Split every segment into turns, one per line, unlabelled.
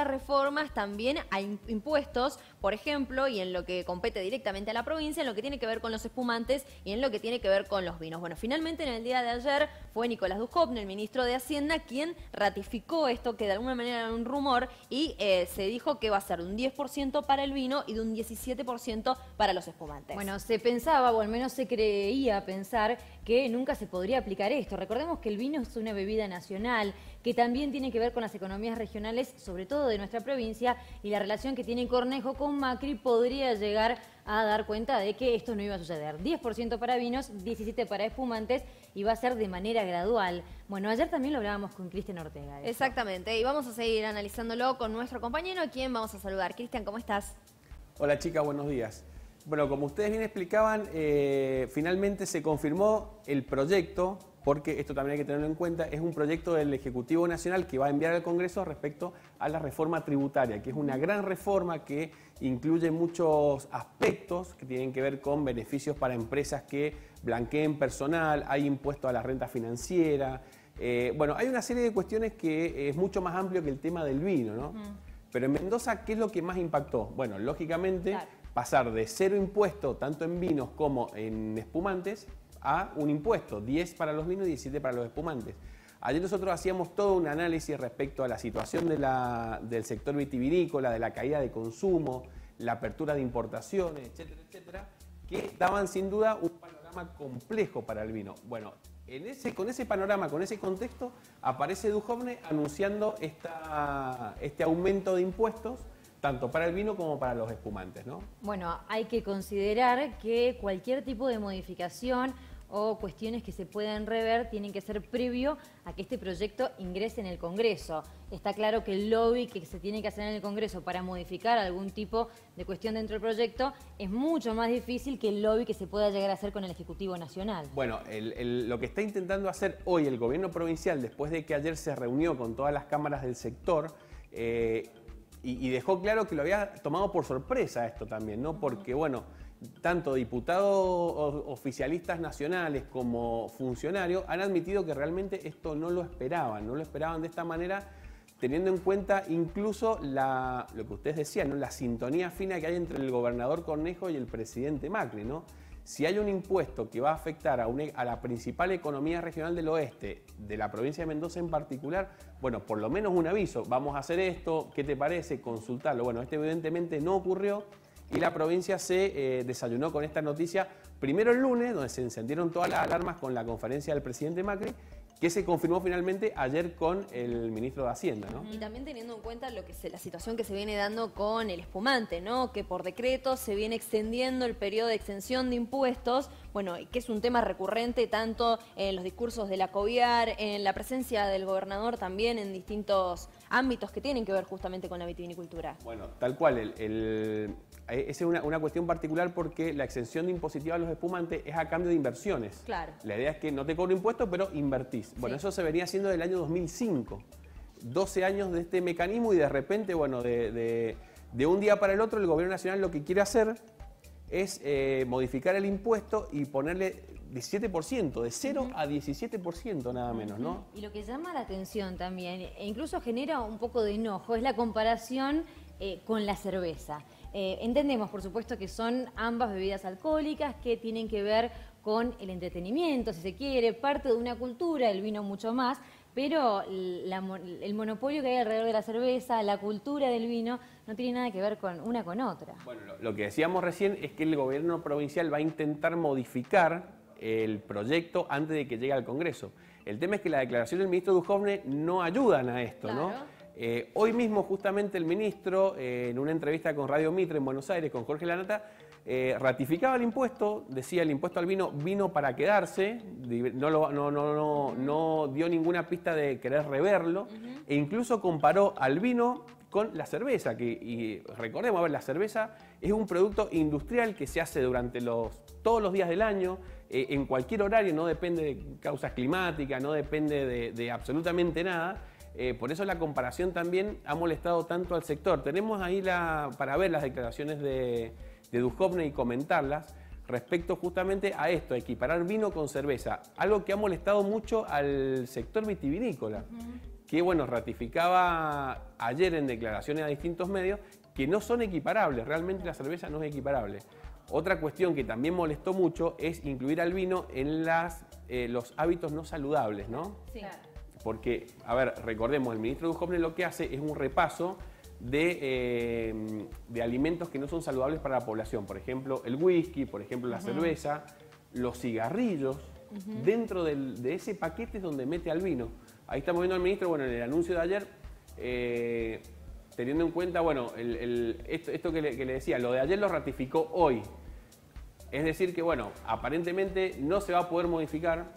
reformas también a impuestos, por ejemplo, y en lo que compete directamente a la provincia, en lo que tiene que ver con los espumantes y en lo que tiene que ver con los vinos. Bueno, finalmente en el día de ayer fue Nicolás Dujovne, el ministro de Hacienda, quien ratificó esto, que de alguna manera era un rumor, y se dijo que va a ser de un 10% para el vino y de un 17% para los espumantes.
Bueno, se pensaba, o al menos se creía pensar, que nunca se podría aplicar esto. Recordemos que el vino es una bebida nacional, que también tiene que ver con las economías regionales, sobre todo de nuestra provincia, y la relación que tiene Cornejo con Macri podría llegar a dar cuenta de que esto no iba a suceder. 10% para vinos, 17% para espumantes, y va a ser de manera gradual. Bueno, ayer también lo hablábamos con Cristian Ortega.
Exactamente, y vamos a seguir analizándolo con nuestro compañero, a quien vamos a saludar. Cristian, ¿cómo estás?
Hola chicas, buenos días. Bueno, como ustedes bien explicaban, finalmente se confirmó el proyecto, porque esto también hay que tenerlo en cuenta, es un proyecto del Ejecutivo Nacional que va a enviar al Congreso respecto a la reforma tributaria, que es una gran reforma que incluye muchos aspectos que tienen que ver con beneficios para empresas que blanqueen personal, hay impuesto a la renta financiera, bueno, hay una serie de cuestiones que es mucho más amplio que el tema del vino, ¿no? Pero en Mendoza, ¿qué es lo que más impactó? Bueno, lógicamente, claro, pasar de 0 impuesto, tanto en vinos como en espumantes, a un impuesto, 10 para los vinos y 17 para los espumantes. Ayer nosotros hacíamos todo un análisis respecto a la situación del sector vitivinícola, de la caída de consumo, la apertura de importaciones, etcétera, etcétera, que daban sin duda un panorama complejo para el vino. Bueno, con ese panorama, con ese contexto, aparece Dujovne anunciando este aumento de impuestos, tanto para el vino como para los espumantes, ¿no?
Bueno, hay que considerar que cualquier tipo de modificación o cuestiones que se puedan rever tienen que ser previo a que este proyecto ingrese en el Congreso. Está claro que el lobby que se tiene que hacer en el Congreso para modificar algún tipo de cuestión dentro del proyecto es mucho más difícil que el lobby que se pueda llegar a hacer con el Ejecutivo Nacional.
Bueno, lo que está intentando hacer hoy el gobierno provincial, después de que ayer se reunió con todas las cámaras del sector, y dejó claro que lo había tomado por sorpresa esto también, ¿no? Porque, bueno, tanto diputados oficialistas nacionales como funcionarios han admitido que realmente esto no lo esperaban de esta manera, teniendo en cuenta incluso lo que ustedes decían, ¿no? La sintonía fina que hay entre el gobernador Cornejo y el presidente Macri, ¿no? Si hay un impuesto que va a afectar a la principal economía regional del oeste, de la provincia de Mendoza en particular, bueno, por lo menos un aviso, vamos a hacer esto, ¿qué te parece? Consultarlo. Bueno, evidentemente no ocurrió y la provincia se desayunó con esta noticia, primero el lunes, donde se encendieron todas las alarmas con la conferencia del presidente Macri, que se confirmó finalmente ayer con el ministro de Hacienda, ¿no?
Y también teniendo en cuenta la situación que se viene dando con el espumante, ¿no? Que por decreto se viene extendiendo el periodo de exención de impuestos, bueno, que es un tema recurrente tanto en los discursos de la COVIAR, en la presencia del gobernador también en distintos ámbitos que tienen que ver justamente con la vitivinicultura.
Bueno, tal cual, esa es una cuestión particular porque la exención de impositiva a los espumantes es a cambio de inversiones. Claro. La idea es que no te cobro impuestos, pero invertís. Bueno, sí, eso se venía haciendo desde el año 2005. 12 años de este mecanismo y de repente, bueno, de un día para el otro, el gobierno nacional lo que quiere hacer es modificar el impuesto y ponerle 17%, de 0 a 17% nada menos, ¿no?
Y lo que llama la atención también, e incluso genera un poco de enojo, es la comparación con la cerveza. Entendemos, por supuesto, que son ambas bebidas alcohólicas que tienen que ver con el entretenimiento, si se quiere, parte de una cultura, el vino mucho más, pero el monopolio que hay alrededor de la cerveza, la cultura del vino, no tiene nada que ver con una con otra.
Bueno, lo que decíamos recién es que el gobierno provincial va a intentar modificar el proyecto antes de que llegue al Congreso. El tema es que la declaración del ministro Dujovne no ayudan a esto, claro, ¿no? Hoy mismo justamente el ministro, en una entrevista con Radio Mitre en Buenos Aires, con Jorge Lanata, ratificaba el impuesto, decía el impuesto al vino vino para quedarse, no dio ninguna pista de querer reverlo, e incluso comparó al vino con la cerveza, y recordemos, a ver, la cerveza es un producto industrial que se hace durante todos los días del año, en cualquier horario, no depende de causas climáticas, no depende de absolutamente nada. Por eso la comparación también ha molestado tanto al sector. Tenemos ahí para ver las declaraciones de Dujovne y comentarlas respecto justamente a esto, a equiparar vino con cerveza, algo que ha molestado mucho al sector vitivinícola, que, bueno, ratificaba ayer en declaraciones a distintos medios que no son equiparables, realmente la cerveza no es equiparable. Otra cuestión que también molestó mucho es incluir al vino en los hábitos no saludables, ¿no?
Sí.
Porque, a ver, recordemos, el ministro Duhovne lo que hace es un repaso de alimentos que no son saludables para la población. Por ejemplo, el whisky, por ejemplo, la cerveza, los cigarrillos, dentro de ese paquete es donde mete al vino. Ahí estamos viendo al ministro, bueno, en el anuncio de ayer, teniendo en cuenta, bueno, esto que le decía, lo de ayer lo ratificó hoy. Es decir que, bueno, aparentemente no se va a poder modificar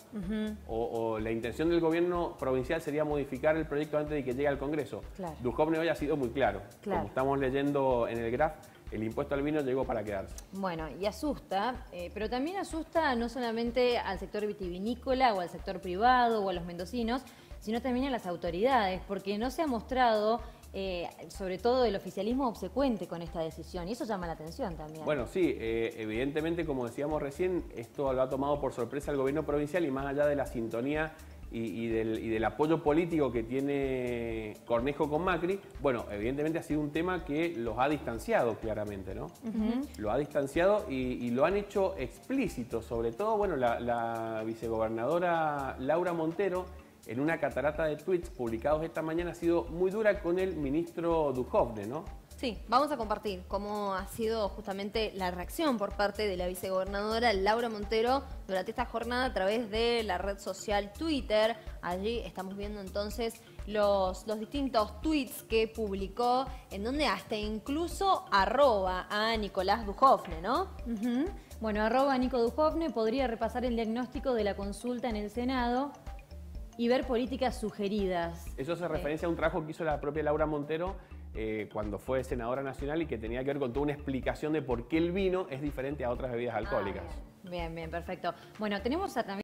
o la intención del gobierno provincial sería modificar el proyecto antes de que llegue al Congreso.
Claro.
Duhovne hoy ha sido muy claro.
Claro.
Como estamos leyendo en el graph, el impuesto al vino llegó para quedarse.
Bueno, y asusta, pero también asusta no solamente al sector vitivinícola o al sector privado o a los mendocinos, sino también a las autoridades, porque no se ha mostrado, sobre todo el oficialismo, obsecuente con esta decisión, y eso llama la atención también.
Bueno, sí, evidentemente, como decíamos recién, esto lo ha tomado por sorpresa el gobierno provincial y más allá de la sintonía y del apoyo político que tiene Cornejo con Macri, bueno, evidentemente ha sido un tema que los ha distanciado claramente, ¿no? Lo ha distanciado y lo han hecho explícito, sobre todo, bueno, la vicegobernadora Laura Montero, en una catarata de tweets publicados esta mañana, ha sido muy dura con el ministro Duhovne, ¿no?
Sí, vamos a compartir cómo ha sido justamente la reacción por parte de la vicegobernadora Laura Montero durante esta jornada a través de la red social Twitter. Allí estamos viendo entonces los distintos tweets que publicó, en donde hasta incluso arroba a Nicolás Duhovne, ¿no?
Bueno, arroba Nico Duhovne podría repasar el diagnóstico de la consulta en el Senado y ver políticas sugeridas.
Eso hace referencia a un trabajo que hizo la propia Laura Montero cuando fue senadora nacional y que tenía que ver con toda una explicación de por qué el vino es diferente a otras bebidas alcohólicas.
Bien, bien, perfecto. Bueno, tenemos también